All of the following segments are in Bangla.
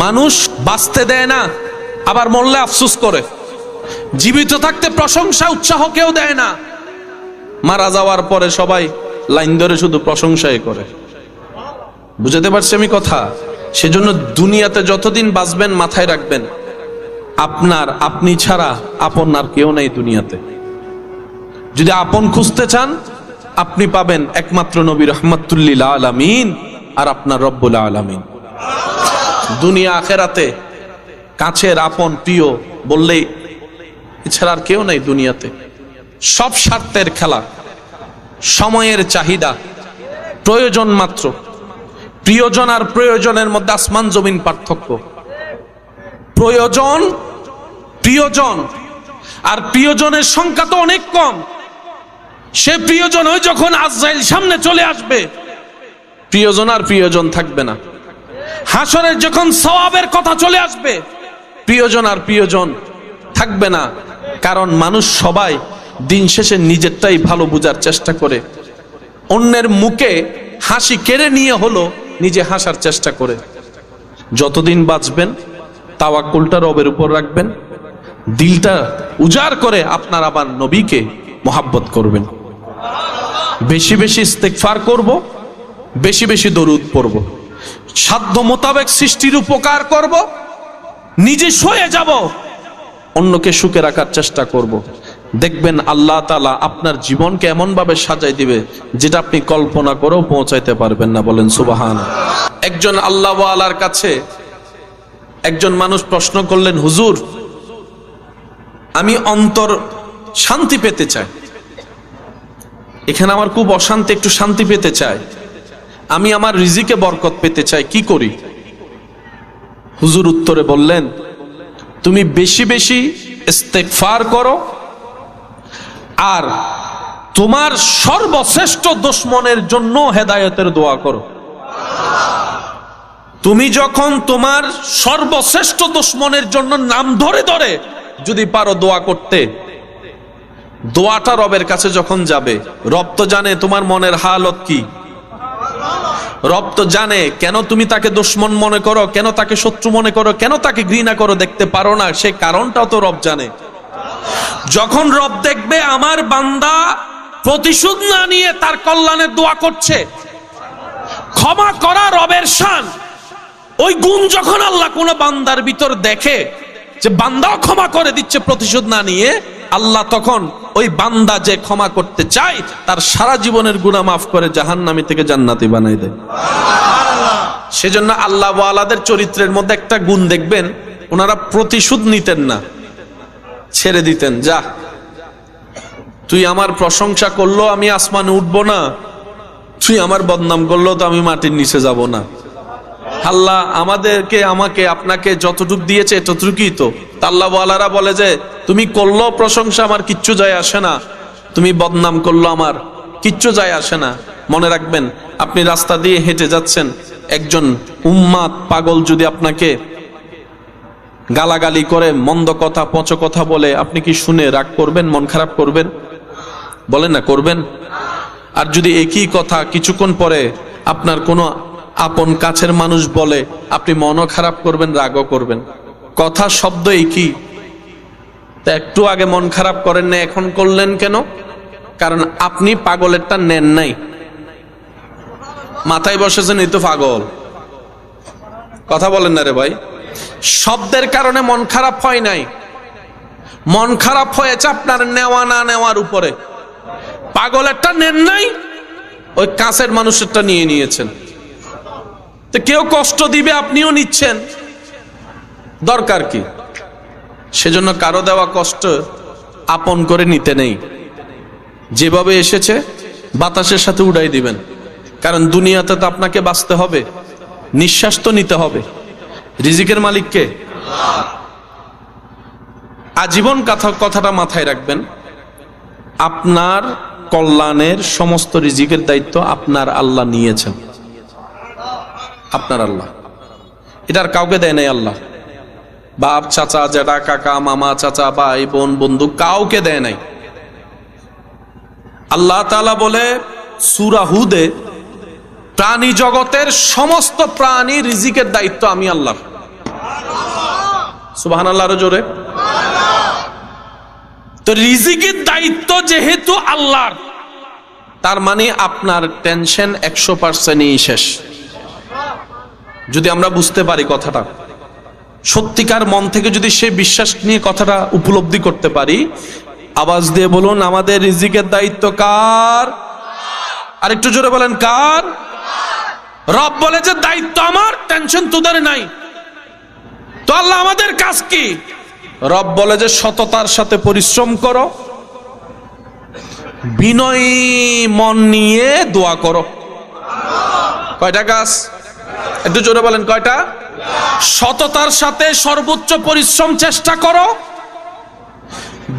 মানুষ বাঁচতে দেয় না, আবার মরলে আফসোস করে। জীবিত থাকতে প্রশংসা উৎসাহ কেউ দেয় না, মারা যাওয়ার পরে সবাই লাইন ধরে শুধু প্রশংসাই করে। বুঝাতে পারছি আমি কথা? সেজন্য দুনিয়াতে যতদিন বাঁচবেন মাথায় রাখবেন, আপনি ছাড়া আপন আর কেউ নাই দুনিয়াতে। যদি আপন খুঁজতে চান, আপনি পাবেন একমাত্র নবী রহমাতুল্লিল আলামিন আর আপনার রব্বুল আলামিন। দুনিয়া আখেরাতে কাছের আপন প্রিয় বললেই এছাড়া আর কেউ নাই দুনিয়াতে। সব স্বার্থের খেলা, সময়ের চাহিদা, প্রয়োজন মাত্র। প্রিয়জন আর প্রয়োজনের মধ্যে আসমান জমিন পার্থক্য। প্রয়োজন, প্রিয়জন, আর প্রিয়জনের সংখ্যা তো অনেক কম। সে প্রিয়জন ওই যখন আজরাইল সামনে চলে আসবে, প্রিয়জন আর প্রিয়জন থাকবে না। হাসরের যখন সওয়াবের কথা চলে আসবে, প্রিয়জন আর প্রিয়জন থাকবে না। কারণ মানুষ সবাই দিন শেষে নিজেরটাই ভালো বোঝার চেষ্টা করে, অন্যের মুখে হাসি কেড়ে নিয়ে হলো নিজে হাসার চেষ্টা করে। যতদিন বাঁচবেন তাওয়াক্কুলটা রবের উপর রাখবেন, দিলটা উজাড় করে আপনার আবার নবীকে মহাব্বত করবেন। বেশি বেশি ইস্তেগফার করব, বেশি বেশি দরুদ পড়ব, সাধ্য মোতাবেক সৃষ্টির উপকার করব, নিজে সয়ে যাব, অন্যকে সুখে রাখার চেষ্টা করব। দেখবেন আল্লাহ তাআলা আপনার জীবনকে এমন ভাবে সাজাই দিবে যেটা আপনি কল্পনা করেও পৌঁছাইতে পারবেন না। বলেন সুবহানাল্লাহ। একজন আল্লাহওয়ালার কাছে একজন মানুষ প্রশ্ন করলেন, হুজুর, আমি অন্তর শান্তি পেতে চাই, এখানে আমার খুব অশান্তি, একটু শান্তি পেতে চাই, আমি আমার রিজিকে বরকত পেতে চাই, কি করি? হুজুর উত্তরে বললেন, তুমি বেশি বেশি ইস্তেগফার করো আর তোমার সর্বশ্রেষ্ঠ দুশমনের জন্য হেদায়েতের দোয়া করো। তুমি যখন তোমার সর্বশ্রেষ্ঠ দুশমনের জন্য নাম ধরে ধরে যদি পারো দোয়া করতে, দোয়াটা রবের কাছে যখন যাবে, রব তো জানে তোমার মনের হালত কি। রব তো জানে কেন তুমি তাকে দুশমন মনে করো, কেন তাকে শত্রু মনে করো, কেন তাকে ঘৃণা করো, দেখতে পারো না, সে কারণটাও তো রব জানে। যখন রব দেখবে আমার বান্দা প্রতিশোধ না নিয়ে তার কল্যাণের দোয়া করছে, ক্ষমা করা রবের শান, ওই গুণ যখন আল্লাহ কোন বান্দার ভিতর দেখে যে বান্দাও ক্ষমা করে দিচ্ছে প্রতিশোধ না নিয়ে, আল্লাহ তখন ওই বান্দা যে ক্ষমা করতে চায় তার সারা জীবনের গুনাহ মাফ করে জাহান্নামী থেকে জান্নাতি বানাই দেয়। সেজন্য আল্লাহ ওয়ালাদের চরিত্রের মধ্যে একটা গুণ দেখবেন, ওনারা প্রতিশোধ নিতেন না, ছেড়ে দিতেন। যা, তুই আমার প্রশংসা করলো আমি আসমানে উঠবো না, তুই আমার বদনাম করলো তো আমি মাটির নিচে যাব না। আল্লাহ আমাকে আপনাকে যতটুকু দিয়েছে ততটুকুই তো। আল্লাহ ওয়ালারা বলে যে তুমি করলো প্রশংসা আমার কিচ্ছু যায় আসে না, তুমি বদনাম করলো আমার কিচ্ছু যায় আসে না। মনে রাখবেন, আপনি রাস্তা দিয়ে হেঁটে যাচ্ছেন, একজন উম্মাদ পাগল যদি আপনাকে গালাগালি করে, মন্দ কথা পচ কথা বলে, আপনি কি শুনে রাগ করবেন, মন খারাপ করবেন? বলেন না, করবেন? আর যদি একই কথা কিছুক্ষণ পরে আপনার কোনো আপন কাছের মানুষ বলে, আপনি মনও খারাপ করবেন, রাগও করবেন। কথা শব্দ একই, তা একটু আগে মন খারাপ করেন না, এখন করলেন কেন? কারণ আপনি পাগলেরটা নেন নাই, মাথায় বসেছেন এই তো পাগল। কথা বলেন না রে ভাই। শব্দের কারণে মন খারাপ হয় নাই, মন খারাপ হয়েছে আপনার নেওয়া না নেওয়ার উপরে। পাগলেরটা নেন নাই, ওই কাছের মানুষেরটা নিয়ে নিয়েছেন। তো কেউ কষ্ট দিবে, আপনিও নিচ্ছেন, দরকার কি? সেজন্য কারো দেওয়া কষ্ট আপন করে নিতে নেই, যেভাবে এসেছে বাতাসের সাথে উড়াই দিবেন। কারণ দুনিয়াতে তো আপনাকে বাঁচতে হবে, নিঃশ্বাস তো নিতে হবে। রিজিকের মালিককে আজীবন কথাটা মাথায় রাখবেন, আপনার কল্যাণের সমস্ত রিজিকের দায়িত্ব আপনার আল্লাহ নিয়েছেন। আপনার আল্লাহ, এটার কাউকে দেয় নাই আল্লাহ। বাপ, চাচা, জেঠা, কাকা, মামা, চাচা, ভাই, বোন, বন্ধু, কাউকে দেয় নাই। আল্লাহ তাআলা বলে সূরা হুদে, প্রাণী জগতের সমস্ত প্রাণী রিজিকের দায়িত্ব আমি আল্লাহ। সুবহানাল্লাহ, আরো জোরে। তো রিজিকের দায়িত্ব যেহেতু আল্লাহর, তার মানে আপনার টেনশন 100%ই শেষ। যদি আমরা বুঝতে পারি কথাটা, সত্যিকার মন থেকে যদি সে বিশ্বাস নিয়ে কথাটা উপলব্ধি করতে পারি, আওয়াজ দিয়ে বলুন, আমাদের রিজিকের দায়িত্ব কার? আর একটু জোরে বলেন, কার? রব বলে যে দায়িত্ব আমার, টেনশন তোদের নাই। তো আল্লাহ আমাদের কাজ কি? রব বলে যে সততার সাথে পরিশ্রম করো, বিনয়ী মন নিয়ে দোয়া করো। কয়টা কাজ? একটু জোরে বলেন, কয়টা? সততার সাথে সর্বোচ্চ পরিশ্রম চেষ্টা করো,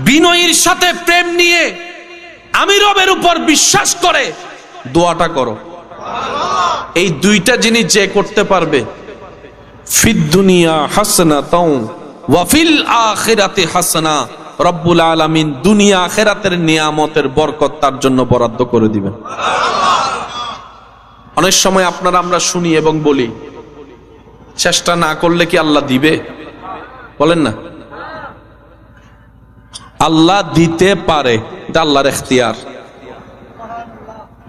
বিনয়ীর সাথে প্রেম নিয়ে আমি রবের উপর বিশ্বাস করে দোয়াটা করো। এই দুইটা জিনিস যে করতে পারবে, ফিদ দুনিয়া হাসনাতাও ওয়া ফিল আখিরাতি হাসানা, রব্বুল আলামিন দুনিয়া আখিরাতের নিয়ামতের বরকত তার জন্য বরাদ্দ করে দিবেন। অনেক সময় আপনারা আমরা শুনি এবং বলি, চেষ্টা না করলে কি আল্লাহ দিবে? বলেন না, আল্লাহ দিতে পারে, এটা আল্লাহর ইখতিয়ার।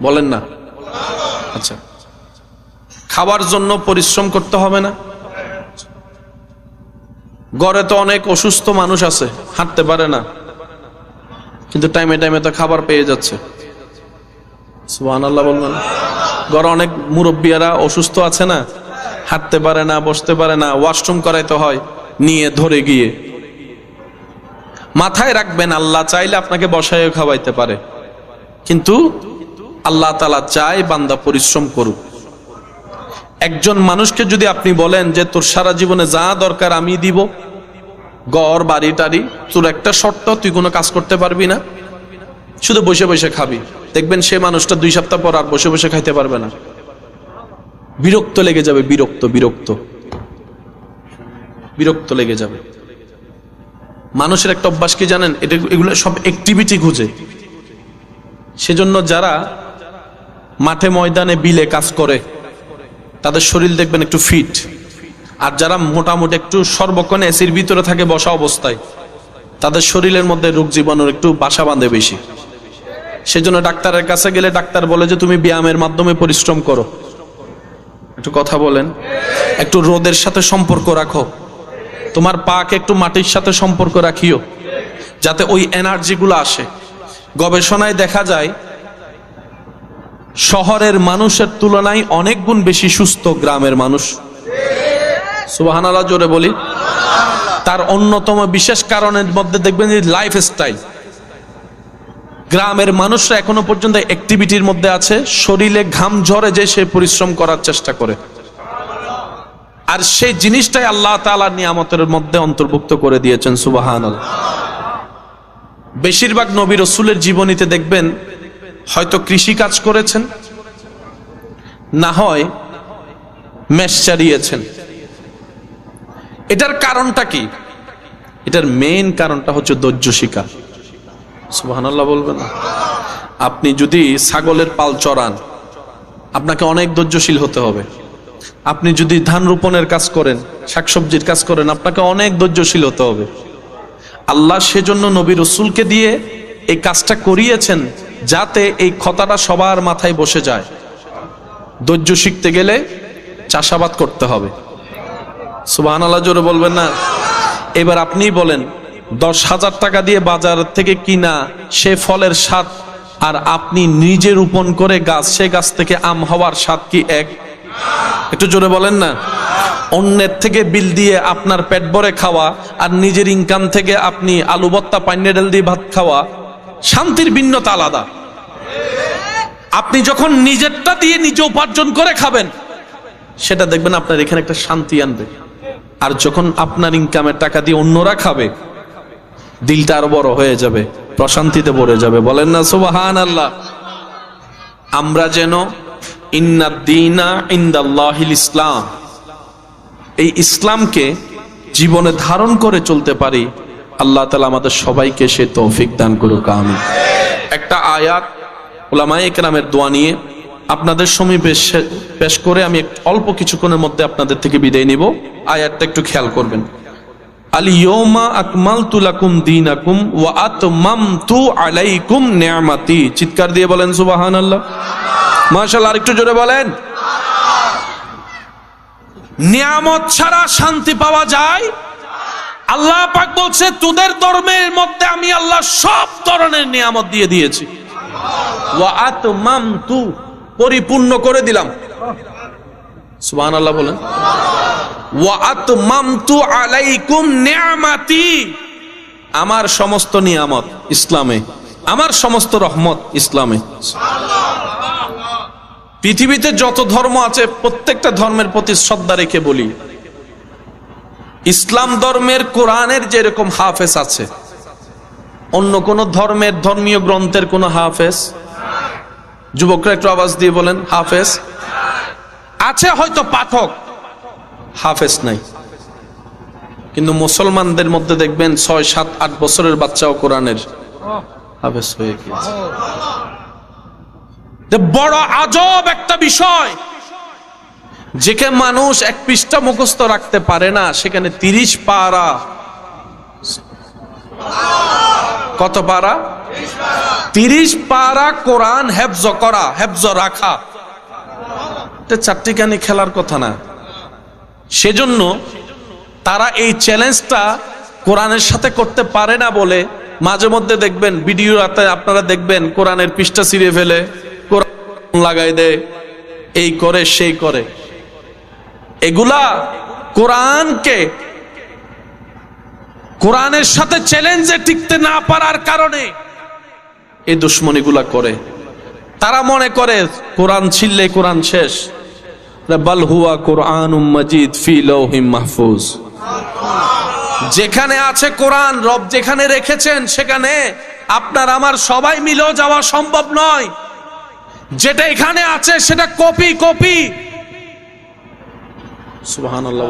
বলেন না? আচ্ছা, খাবার জন্য পরিশ্রম করতে হবে না? ঘরে তো অনেক অসুস্থ মানুষ আছে, হাঁটতে পারে না, কিন্তু টাইমে টাইমে তো খাবার পেয়ে যাচ্ছে। সুবহানাল্লাহ বলবেন। ঘরে অনেক মুরব্বিয়ারা অসুস্থ আছে না, হাঁটতে পারে না, বসতে পারে না, ওয়াশরুম করাইতে হয় নিয়ে ধরে গিয়ে। মাথায় রাখবেন, আল্লাহ চাইলে আপনাকে বসায়ও খাওয়াইতে পারে, কিন্তু আল্লাহ তাআলা চায় বান্দা পরিশ্রম করুক। একজন মানুষকে যদি আপনি বলেন যে তোর সারা জীবনে যা দরকার আমি দিব, ঘর বাড়ি টাড়ি, তোর একটা শর্ত, তুই কোনো কাজ করতে পারবি না, শুধু বসে বসে খাবি, দেখবেন সে মানুষটা 2 সপ্তাহ পর আর বসে বসে খাইতে পারবে না, বিরক্ত লেগে যাবে, বিরক্ত বিরক্ত বিরক্ত লেগে যাবে। মানুষের একটা অভ্যাস কি জানেন? এগুলো সব অ্যাক্টিভিটি খুঁজে। সেজন্য যারা মাঠে ময়দানে বিলে কাজ করে তাদের শরীর দেখবেন একটু ফিট, আর যারা মোটামুটি একটু সর্বক্ষণ এসির ভিতরে থাকে বসা অবস্থায়, তাদের শরীরের মধ্যে রোগ জীবাণুর একটু বাসা বাঁধে বেশি। সেজন্য ডাক্তারের কাছে গেলে ডাক্তার বলে যে তুমি ব্যায়ামের মাধ্যমে পরিশ্রম করো। একটু কথা বলেন, একটু রোদের সাথে সম্পর্ক রাখো, তোমার পাকে একটু মাটির সাথে সম্পর্ক রাখিও, যাতে ওই এনার্জিগুলো আসে। গবেষণায় দেখা যায় শহরের মানুষের তুলনায় অনেক গুণ বেশি সুস্থ গ্রামের মানুষ। সুবহানাল্লাহ, জোরে বলি। তার অন্যতম বিশেষ কারণের মধ্যে দেখবেন যে লাইফস্টাইল। গ্রামের মানুষরা এখনো পর্যন্ত অ্যাক্টিভিটির মধ্যে আছে, শরীরে ঘাম ঝরে যে সে পরিশ্রম করার চেষ্টা করে, আর সেই জিনিসটাই আল্লাহ তাআলার নিয়ামতের মধ্যে অন্তর্ভুক্ত করে দিয়েছেন। সুবহানাল্লাহ। বেশিরভাগ নবী রাসূলের জীবনীতে দেখবেন হয়তো কৃষি কাজ করেছেন, না হয় মেষ চারিয়েছেন। এটার কারণটা কি? এটার মেইন কারণটা হচ্ছে ধৈর্য শিক্ষা। সুবহানাল্লাহ বলবেন না? আপনি যদি ছাগলের পাল চড়ান, আপনাকে অনেক ধৈর্যশীল হতে হবে। আপনি যদি ধান রোপণের কাজ করেন, শাকসবজির কাজ করেন, আপনাকে অনেক ধৈর্যশীল হতে হবে। আল্লাহ সেজন্য নবী রাসূলকে দিয়ে এই কাজটা করিয়েছেন, যাতে এই কথাটা সবার মাথায় বসে যায়। ধৈর্য শিখতে গেলে চাষাবাদ করতে হবে। সুবহানাল্লাহ, জোরে বলবেন না? এবার আপনিই বলেন, 10,000 টাকা দিয়ে বাজার থেকে কিনা সে ফলের স্বাদ, আর আপনি নিজে রোপণ করে গাছ, সে গাছ থেকে আম হওয়ার স্বাদ কি এক? একটু জোরে বলেন না? অন্যের থেকে বিল দিয়ে আপনার পেট ভরে খাওয়া, আর নিজের ইনকাম থেকে আপনি আলু ভর্তা পান্নে ডাল দিয়ে ভাত খাওয়া, শান্তির ভিন্নতা আলাদা। আপনি যখন নিজেরটা দিয়ে নিজে উপার্জন করে খাবেন, সেটা দেখবেন আপনার এখানে একটা শান্তি আনবে। আর যখন আপনার ইনকামের টাকা দিয়ে অন্যরা খাবে, দিলটা আরো বড় হয়ে যাবে, প্রশান্তিতে ভরে যাবে। বলেন না সুবহানাল্লাহ? আমরা যেন ইন্নাদ দীনা ইনদাল্লাহিল ইসলাম, এই ইসলামকে জীবনে ধারণ করে চলতে পারি, আল্লাহ তাআলা আমাদের সবাইকে সে তৌফিক দান করুক, আমিন। একটা আয়াত উলামায়ে কেরামের দোয়া নিয়ে আপনাদের সমীপে পেশ করে আমি অল্প কিছুক্ষণের মধ্যে আপনাদের থেকে বিদায় নিব। আয়াতটা একটু খেয়াল করবেন। আল-ইয়াওমা আকমালতু লাকুম দীনাকুম ওয়া আতমামতু আলাইকুম নি'মাতি। চিৎকার দিয়ে বলেন সুবহানাল্লাহ। মাশাআল্লাহ, আরেকটু জোরে বলেন। নিয়ামত ছাড়া শান্তি পাওয়া যায়? আল্লাহ পাক বলছে তোদের ধর্মের মধ্যে আমি আল্লাহ সব ধরনের নিয়ামত দিয়ে দিয়েছি। ওয়া আতমামতু, পরিপূর্ণ করে দিলাম। সুবহানাল্লাহ বলেন। ওয়া আতমামতু আলাইকুম নি'মাতি, আমার সমস্ত নিয়ামত ইসলামে, আমার সমস্ত রহমত ইসলামে। পৃথিবীতে যত ধর্ম আছে প্রত্যেকটা ধর্মের প্রতি শ্রদ্ধা রেখে বলি, ইসলাম ধর্মের কোরআনের যেরকম হাফেজ আছে, অন্য কোন ধর্মের ধর্মীয় গ্রন্থের কোন হাফেজ? যুবকরা একটু আওয়াজ দিয়ে বলেন, হাফেজ আছে হয়তো, পাঠক, হাফেজ নাই। কিন্তু মুসলমানদের মধ্যে দেখবেন 6, 7, 8 বছরের বাচ্চাও কোরআনের হাফেজ হয়ে গিয়েছে। বড় আজব একটা বিষয়, যেখানে মানুষ 1 পৃষ্ঠা মুখস্থ রাখতে পারে না, সেখানে 30 পারা, কত পারা? 30 পারা কোরআন হেফজ করা, হেফজ রাখা, এটা চারটিখানি খেলার কথা না। সেজন্য তারা এই চ্যালেঞ্জটা কোরআনের সাথে করতে পারে না বলে মাঝে মধ্যে দেখবেন ভিডিওতে আপনারা দেখবেন কোরআনের পৃষ্ঠা ছিঁড়ে ফেলে, কোরআন লাগাই দেয়, এই করে সেই করে। এগুলা কোরআনকে, কোরআনের সাথে চ্যালেঞ্জে টিকতে না পারার কারণে এই দুশ্মনীগুলা করে। তারা মনে করে কোরআন ছিললে কোরআন শেষ। বাল হুয়া কোরআনুম মাজিদ ফি লাওহিম মাহফুজ। যেখানে আছে কোরআন, রব যেখানে রেখেছেন সেখানে আপনার আমার সবাই মিলেও যাওয়া সম্ভব নয়। যেটা এখানে আছে সেটা কপি কপি। সুবহানাল্লাহ।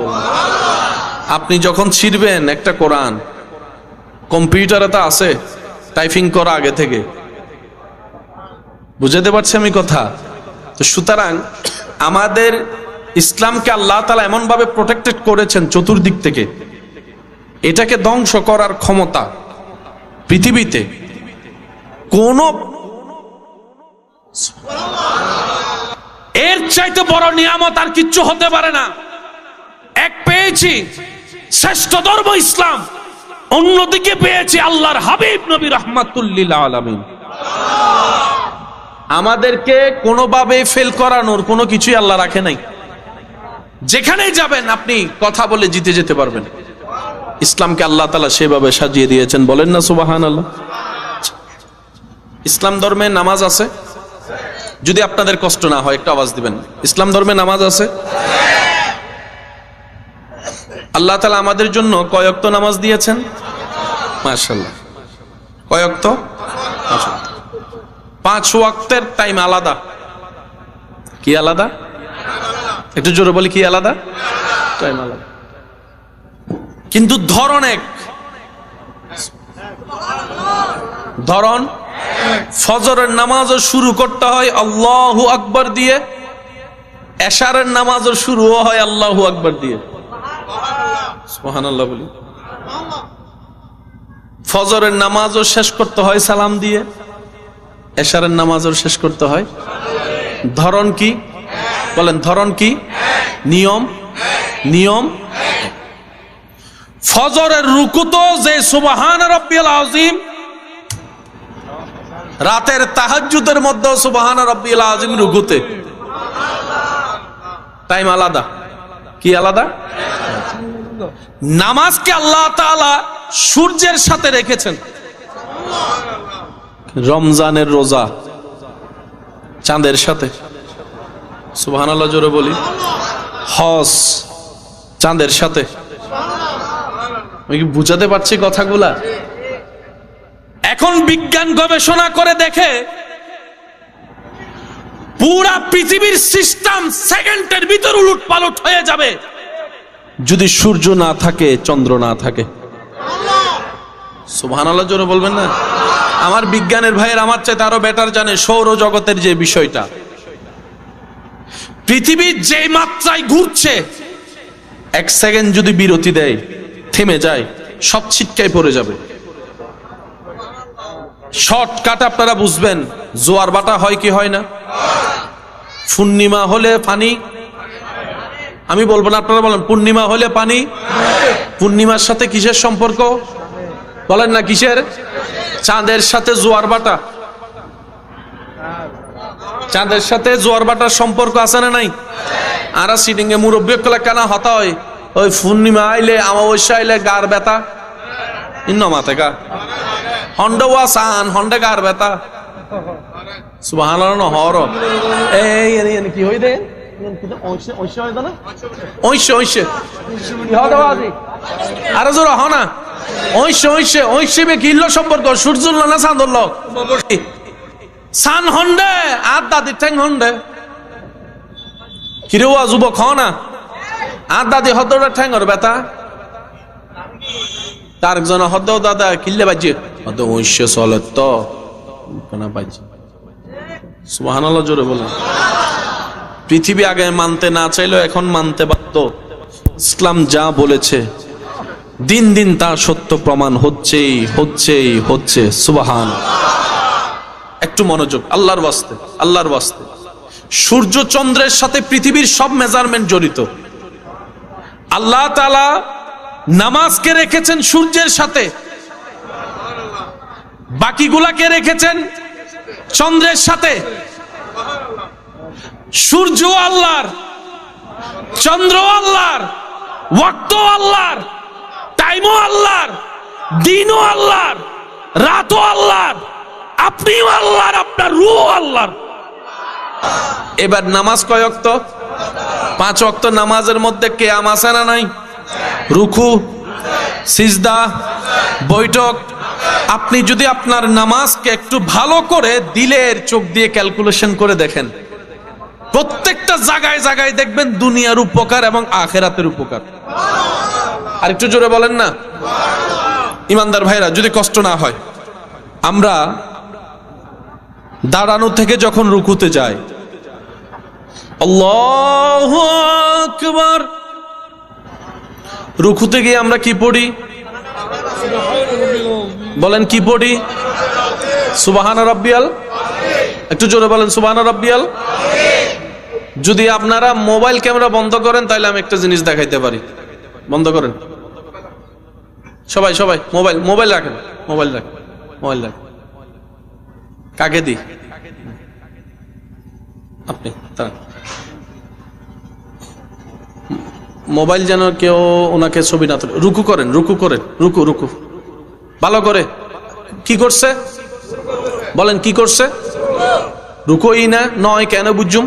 আপনি যখন ছিড়বেন একটা কোরআন, কম্পিউটারে তো আছে টাইপিং করা আগে থেকে, বুঝাতে পারছি আমি কথা? তো সুতরাং আমাদের ইসলামকে আল্লাহ তাআলা এমন ভাবে প্রোটেক্টেড করেছেন চতুর্দিক থেকে, এটাকে ধ্বংস করার ক্ষমতা পৃথিবীতে কোন, এর চাইতে বড় নিয়ামত আর কিচ্ছু হতে পারে না। এক পেয়েছি শ্রেষ্ঠ ধর্ম ইসলাম, অন্যদিকে পেয়েছি আল্লাহর হাবিব নবী রাহমাতুল লিল আলামিন। আমাদেরকে কোনোভাবে ফেল করানোর কোনো কিছুই আল্লাহ রাখে নাই। যেখানেই যাবেন আপনি কথা বলে জিতে যেতে পারবেন। ইসলামকে আল্লাহ তাআলা সেভাবে সাজিয়ে দিয়েছেন, বলেন না সুবহানাল্লাহ। ইসলাম ধর্মে নামাজ আছে? যদি আপনাদের কষ্ট না হয় একটা আওয়াজ দিবেন। ইসলাম ধর্মে নামাজ আছে? আল্লাহ তাআলা আমাদের জন্য কয় ওয়াক্ত নামাজ দিয়েছেন? মাশাআল্লাহ। কয় ওয়াক্ত? 5 ওয়াক্তের টাইম আলাদা। কি আলাদা? একটু জোরে বলি, কি আলাদা? টাইম আলাদা, কিন্তু ধরন এক। ধরন, ফজরের নামাজও শুরু করতে হয় আল্লাহু আকবার দিয়ে, এশারের নামাজও শুরু হয় আল্লাহু আকবার দিয়ে। সুবহানাল্লাহ বলি। ফজরের নামাজও শেষ করতে হয় সালাম দিয়ে, এশারের নামাজও শেষ করতে হয়। ধরন কি? বলেন ধরন কি? নিয়ম, নিয়ম। ফজরের রুকুতো যে সুবহান রাব্বিয়াল আযীম, রাতের তাহাজ্জুদের মধ্যে সুবহান রাব্বিয়াল আযীম রুকুতে। টাইম আলাদা। কি আলাদা? নামাজকে আল্লাহ তাআলা সূর্যের সাথে রেখেছেন। রমজানের রোজা চাঁদের সাথে। সুবহানাল্লাহ জোরে বলি। হজ চাঁদের সাথে। আমি কি বুঝাতে পারছি কথাগুলা? এখন বিজ্ঞান গবেষণা করে দেখে পুরা পৃথিবীর সিস্টেম সেকেন্ডের ভিতর উলট পালট হয়ে যাবে যদি সূর্য না থাকে, চন্দ্র না থাকে। সুবহানাল্লাহ জোরে বলবেন না? আমার বিজ্ঞানের ভাইয়ের আমার চাইতে আরো বেটার জানে সৌরজগতের যে বিষয়টা। পৃথিবী যে মাত্রায় ঘুরছে, 1 সেকেন্ড যদি বিরতি দেয়, থেমে যায়, সব ছিটকায় পড়ে যাবে। শর্টকাট আপনারা বুঝবেন, জোয়ার বাটা হয় কি হয় না? পূর্ণিমা হলে পানি, আমি বলবো না, আপনারা বলেন। পূর্ণিমা হলে পানি, পূর্ণিমার সাথে কিসের সম্পর্ক বলেন না? কিসের? চাঁদের সাথে জোয়ার বাটা। চাঁদের সাথে জোয়ার বাটার সম্পর্ক আছে না নাই? আর সিটিং এ মুরব্বী কলে কেনা হতা হয়, ওই পূর্ণিমা আইলে অমাবস্যা আইলে গার ব্যথা, ইন্ন মাথে গা হন্ডে ওয়া সান হন্ডে গার ব্যথা। সুবহানাল্লাহ হর এই কি হই দে আরে জোর হ না, কিল্ল সম্পর্ক সূর্য না চাঁদর লোক সান হন্ডে আর দাদির ঠ্যাং হন্ডে কিরে ওয়া যুবক হ না, আর দাদি হদ্দটা ঠ্যাঙ্গর ব্যথা। তার একজন হদ্দ দাদা কিল্লে বাজছে হদ্দ ঐশ্য চলে তো বাজছে। সুবহানাল্লাহ জোরে বলেন। পৃথিবী আগে মানতে না চাইলেও এখন মানতে বাধ্য। ইসলাম যা বলেছে দিন দিন তা সত্য প্রমাণ হচ্ছেই হচ্ছেই হচ্ছে। সুবহান। একটু মনোযোগ, আল্লাহর ওয়াস্তে, আল্লাহর ওয়াস্তে। সূর্য চন্দ্রের সাথে পৃথিবীর সব মেজারমেন্ট জড়িত। আল্লাহ তাআলা নামাজকে রেখেছেন সূর্যের সাথে, বাকিগুলাকে রেখেছেন চন্দ্রের সাথে। সূর্য আল্লাহর, চন্দ্র আল্লাহর, ওয়াক্ত আল্লাহর, টাইমও আল্লাহর, দিনও আল্লাহর, রাতও আল্লাহর, আপনিও আল্লাহর, আপনার রূহ আল্লাহর। এবার নামাজ কয় ওয়াক্ত? 5 ওয়াক্ত। নামাজের মধ্যে কিয়াম আছে না নাই? রুকু, সিজদা, বৈঠক। আপনি যদি আপনার নামাজকে একটু ভালো করে দিলের চোখ দিয়ে ক্যালকুলেশন করে দেখেন, প্রত্যেকটা জায়গায় জায়গায় দেখবেন দুনিয়ার উপকার এবং আখিরাতের উপকার। আর একটু জোরে বলেন না। ইমানদার ভাইরা, যদি কষ্ট না হয়, আমরা দাঁড়ানো থেকে যখন রুকুতে যাই, আল্লাহু আকবার, রুকুতে গিয়ে আমরা কি পড়ি? বলেন কি পড়ি? সুবহান রাব্বিয়াল। একটু জোরে বলেন সুবহান রাব্বিয়াল। যদি আপনারা মোবাইল ক্যামেরা বন্ধ করেন তাহলে আমি একটা জিনিস দেখাইতে পারি। বন্ধ করেন সবাই, সবাই মোবাইল, মোবাইল রাখেন, মোবাইল রাখেন, মোবাইল রাখেন। কাকে দি? আপনি মোবাইল যেন কেউ ওনাকে ছবি না তোলে। রুকু করেন, রুকু করেন, রুকু, রুকু ভালো করে। কি করছে বলেন? কি করছে? রুকুই না নয় কেন বুঝুম?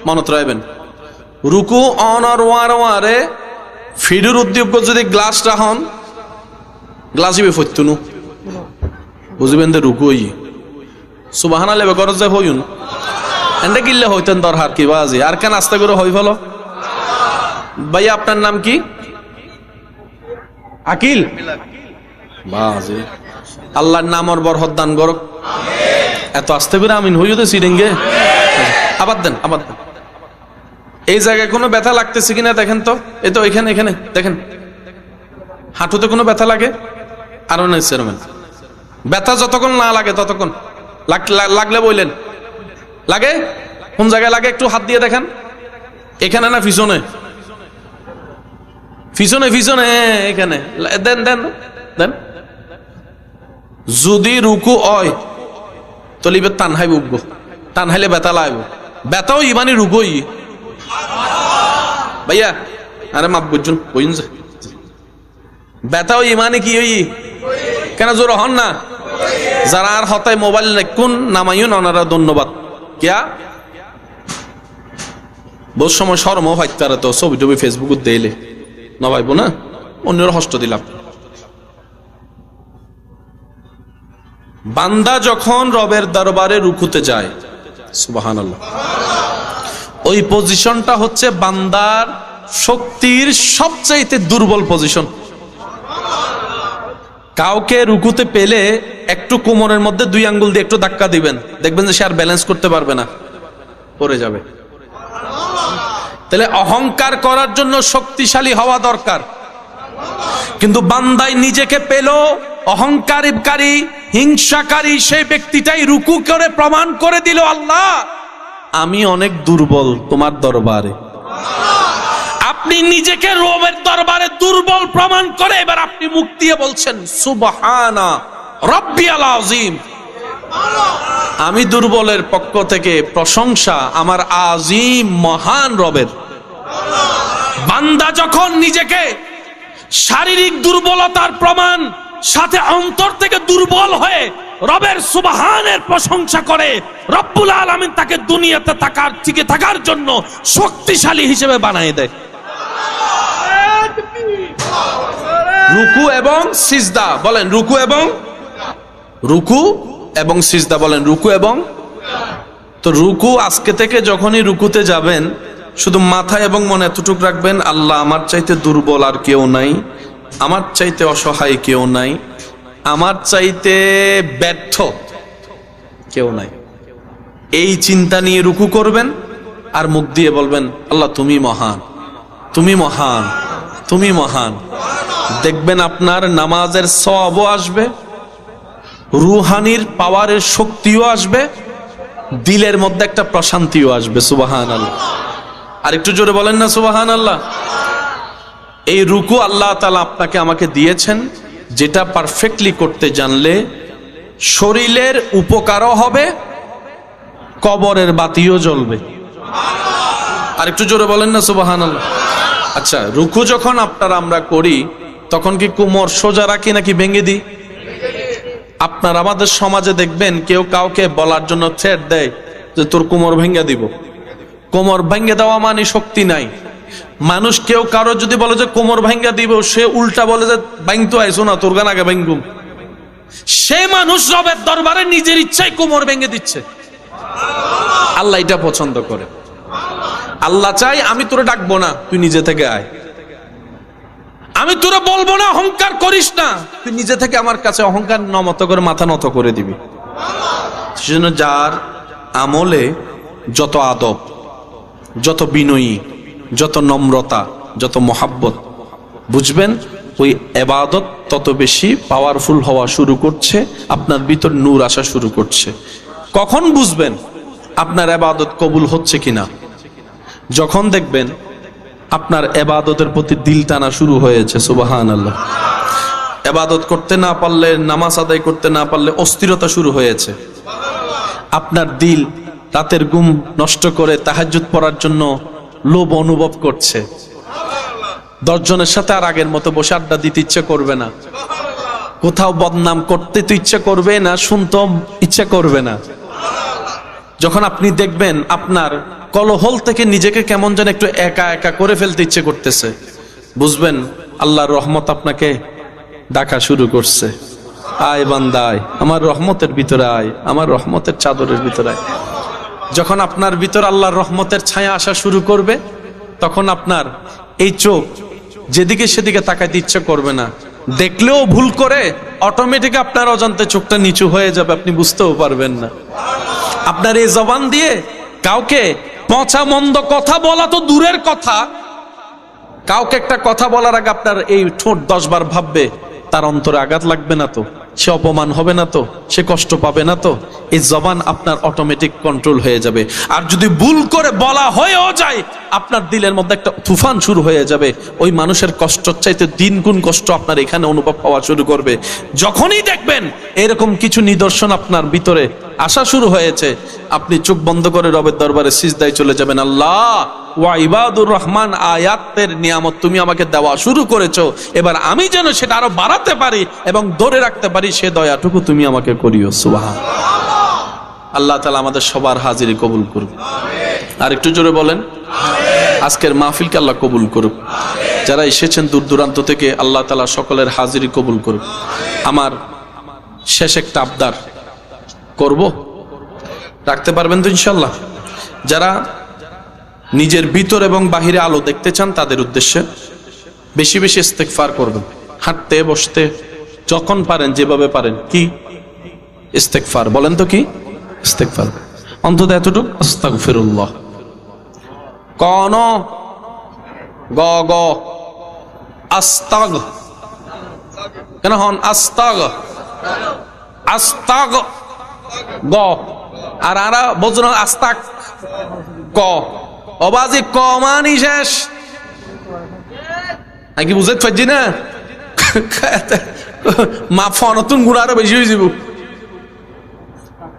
মনত রাখবেন। রুকু অন আর ওয়ারে ফিডুর উদ্যোগ যদি গ্লাস রাখুন, গ্লাস ইবে ফতুনু বুঝবেন যে রুকুই। সুবহানাল্লাহ বে গরজে হইউন এন্ডে গিল্লে হইতেন দরহার কি বাজি আর কেন আস্তে করে হই ফেলো। ভাই আপনার নাম কি? আকিল। বাজি আল্লাহর নাম ওর বরকত দান করুক। এত আস্তে করে আমিন হইও তো সিরিঙ্গে। আবার দেন, আবার দেন। এই জায়গায় কোনো ব্যথা লাগতেছে কিনা দেখেন তো। এই তো এখানে, এখানে দেখেন হাঁটুতে কোনো ব্যথা লাগে? আরো নাই সেরমেন। ব্যথা যতক্ষণ না লাগে ততক্ষণ, লাগলে বললেন লাগে। কোন জায়গায় লাগে একটু হাত দিয়ে দেখেন। এখানে না পিছনে? পিছনে, পিছনে এখানে দেন, দেন, দেন। যদি রুকু হয় তলিবে টান হাইব উঠবো, টান হাইলে ব্যথা লাগবো। ব্যথাও ইমানি রুকুই ভাইয়া। আরে মাপ বুঝুন, বুঝুন যে ব্যথাও ইমানি কি হই কেন জোর হন না। যারা আর হতায় মোবাইল কোন নামাইন ওনারা ধন্যবাদ। কিয়া বহু সময় শরম হয় তারা তো ছবি টবি ফেসবুক দিলে না ভাইবো না, অন্যের হস্ত দিলাম। বান্দা যখন রবের দরবারে রুকুতে যায়, সুবহানাল্লাহ, ওই পজিশনটা হচ্ছে বান্দার শক্তির সবচাইতে দুর্বল পজিশন। কাউকে রুকুতে পেলে একটু কোমরের মধ্যে 2 আঙ্গুল দিয়ে একটু ধাক্কা দিবেন, দেখবেন যে সে আর ব্যালেন্স করতে পারবে না, পড়ে যাবে। তাহলে অহংকার করার জন্য শক্তিশালী হওয়া দরকার, কিন্তু বান্দায় নিজেকে পেল অহংকারী হিংসাকারী, সেই ব্যক্তিটাই রুকু করে প্রমাণ করে দিল, আল্লাহ আমি অনেক দুর্বল তোমার দরবারে। আপনি নিজেকে রবের দরবারে দুর্বল প্রমাণ করে এবার আপনি মুখ দিয়ে বলছেন সুবহানা রাব্বিয়াল আযীম। আমি দুর্বলের পক্ষ থেকে প্রশংসা আমার আযীম মহান রবের। বান্দা যখন নিজেকে শারীরিক দুর্বলতার প্রমাণ সাথে অন্তর থেকে দুর্বল হয়ে রবের সুবহানের প্রশংসা করে, রব্বুল আলামিন তাকে দুনিয়াতে টিকে থাকার জন্য শক্তিশালী হিসেবে বানিয়ে দেয়। রুকু এবং সিজদা বলেন, রুকু এবং সিজদা বলেন, রুকু এবং। তো রুকু আজকে থেকে যখনই রুকুতে যাবেন শুধু মাথায় এবং মনে এতটুকু রাখবেন, আল্লাহ আমার চাইতে দুর্বল আর কেউ নাই, আমার চাইতে অসহায় কেউ নাই, আমার চাইতে ব্যর্থ কেউ নাই। এই চিন্তা নিয়ে রুকু করবেন আর মুখ দিয়ে বলবেন আল্লাহ তুমি মহান, তুমি মহান, তুমি মহান। দেখবেন আপনার নামাজের সওয়াবও আসবে, রুহানির পাওয়ারের শক্তিও আসবে, দিলের মধ্যে একটা প্রশান্তিও আসবে। সুবহানাল্লাহ। আর একটু জোরে বলেন না সুবহানাল্লাহ। এই রুকু আল্লাহ তাআলা আপনাকে আমাকে দিয়েছেন, যেটা পারফেক্টলি করতে জানলে শরীরের উপকারও হবে, কবরের বাতিও জ্বলবে। আর একটু জোরে বলেন না সুবহানাল্লাহ। আচ্ছা, রুকু যখন আমরা করি তখন কি কোমর সোজা রাখি নাকি ভেঙে দিই? আপনার আমাদের সমাজে দেখবেন কেউ কাউকে বলার জন্য থ্রেট দেয় যে তোর কোমর ভেঙে দিব। কোমর ভেঙে দেওয়া মানে শক্তি নাই। মানুষ কেউ কারো যদি বলে যে কোমর ভেঙে দিব, সে উল্টা বলে যে ভাঙতো আইসো না, তোর গান আগে ভাঙগুম। সে মানুষ রবের দরবারে নিজের ইচ্ছায় কোমর ভেঙে দিচ্ছে। আল্লাহ এটা পছন্দ করে। আল্লাহ চাই আমি তোরে ডাকবো না, তুই নিজে থেকে আয়। আমি তোরে বলবো না অহংকার করিস না, তুই নিজে থেকে আমার কাছে অহংকার নত করে মাথা নত করে দিবি। সেজন্য যার আমলে যত আদব, যত বিনয়ী, যত নম্রতা, যত মহাব্বত, বুঝবেন ওই ইবাদত তত বেশি পাওয়ারফুল হওয়া শুরু করছে, আপনার ভিতর নূর আসা শুরু করছে। কখন বুঝবেন আপনার ইবাদত কবুল হচ্ছে কিনা? যখন দেখবেন আপনার ইবাদতের প্রতি দিল টানা শুরু হয়েছে। সুবহানাল্লাহ। ইবাদত করতে না পারলে, নামাজ আদায় করতে না পারলে অস্থিরতা শুরু হয়েছে। আপনার দিল রাতের ঘুম নষ্ট করে তাহাজ্জুদ পড়ার জন্য লোভ অনুভব করছে। 10 জনের সাথে আর আগের মতো বসে আড্ডা দিতে ইচ্ছে করবে না, কোথাও বদনাম করতে তো ইচ্ছে করবে না, শুনতে ইচ্ছে করবে না। যখন আপনি দেখবেন আপনার কলহল থেকে নিজেকে কেমন যেন একটু একা একা করে ফেলতে ইচ্ছে করতেছে, বুঝবেন আল্লাহর রহমত আপনাকে ডাকা শুরু করছে। আয় বান্দা আয়, আমার রহমতের ভিতরে আয়, আমার রহমতের চাদরের ভিতরে আয়। যখন আপনার ভিতর আল্লাহর রহমতের ছায়া আসা শুরু করবে, তখন আপনার এই চোখ যেদিকে সেদিকে তাকাইতে ইচ্ছে করবে না। দেখলেও ভুল করে অটোমেটিক আপনার অজান্তে চোখটা নিচু হয়ে যাবে, আপনি বুঝতেও পারবেন না। আপনার এই জবান দিয়ে কাউকে পচা মন্দ কথা বলা তো দূরের কথা, কাউকে একটা কথা বলার আগে আপনার এই ঠোঁট 10 বার ভাববে তার অন্তরে আঘাত লাগবে না তো, সে অপমান হবে না তো, সে কষ্ট পাবে না তো। এই জবান আপনার অটোমেটিক কন্ট্রোল হয়ে যাবে। আর যদি ভুল করে বলা হয়েও যায়, আপনার দিলের মধ্যে একটা তুফান শুরু হয়ে যাবে। ওই মানুষের কষ্টর চাইতে 3 গুণ কষ্ট আপনার এখানে অনুভব হওয়া শুরু করবে। যখনই দেখবেন এরকম কিছু নিদর্শন আপনার ভিতরে আসা শুরু হয়েছে, আপনি চোখ বন্ধ করে রবের দরবারে সিজদায় চলে যাবেন। আল্লাহ ওয়া ইবাদুর রহমান আয়াতের নিয়ামত তুমি আমাকে দেওয়া শুরু করেছো, এবার আমি যেন সেটা আরো বাড়াতে পারি এবং ধরে রাখতে পারি, সে দয়াটুকু তুমি আমাকে করিও। সুবহানাল্লাহ। আল্লাহ তাআলা আমাদের সবার হাজিরি কবুল করুক। আর একটু জোরে বলেন আজকের মাহফিলকে আল্লাহ কবুল করুক। যারা এসেছেন দূর দূরান্ত থেকে, আল্লাহ তাআলা সকলের হাজিরি কবুল করুক। আমার শেষ একটা আবদার করব, রাখতে পারবেন তো ইনশাআল্লাহ? যারা নিজের ভিতর এবং বাহিরে আলো দেখতে চান তাদের উদ্দেশ্যে বেশি বেশি ইস্তেগফার করবেন। হাঁটতে বসতে যখন পারেন, যেভাবে পারেন, কি ইস্তেগফার বলেন তো? কি ইস্তেগফার? অন্তত এতটুকু আস্তাগফিরুল্লাহ। কোন গ গ আস্তাগ কেন হন আস্তাগ আস্তাগ গ আর আরা বজ্র আস্তাক ক অবাজি ক মানি শেষ নাকি বুঝতে পারছি না মা ফনতুন গুড়া আরো বেশি হয়ে যাব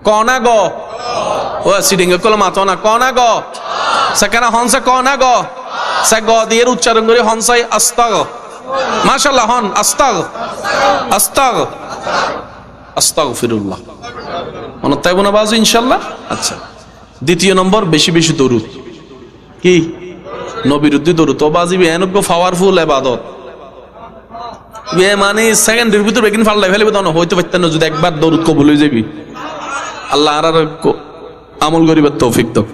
ক না গ ও সিডিং কল মাতো না ক না গ সেখানে হনসা ক না গ সে গ দিয়ে উচ্চারণ করে হনসাই আস্তাগ মাশাআল্লাহ হন আস্তাগ আস্তাগ আস্তাগফিরুল্লাহ মনে তাইব না বাজু ইনশাআল্লাহ। আচ্ছা দ্বিতীয় নম্বর বেশি বেশি দরুদ কি নবীর উদ্দি দরুদ ও বাজি বেয়ানক পাওয়ারফুল ইবাদত বে মানে সেকেন্ডের ভিতর বেকিন ফাল্লাই ফেলবে তখন হইতে পারতেন না যদি একবার দরুদ কবুল হয়ে যাবি আল্লাহ আর আমল করিবার তৌফিক দাও।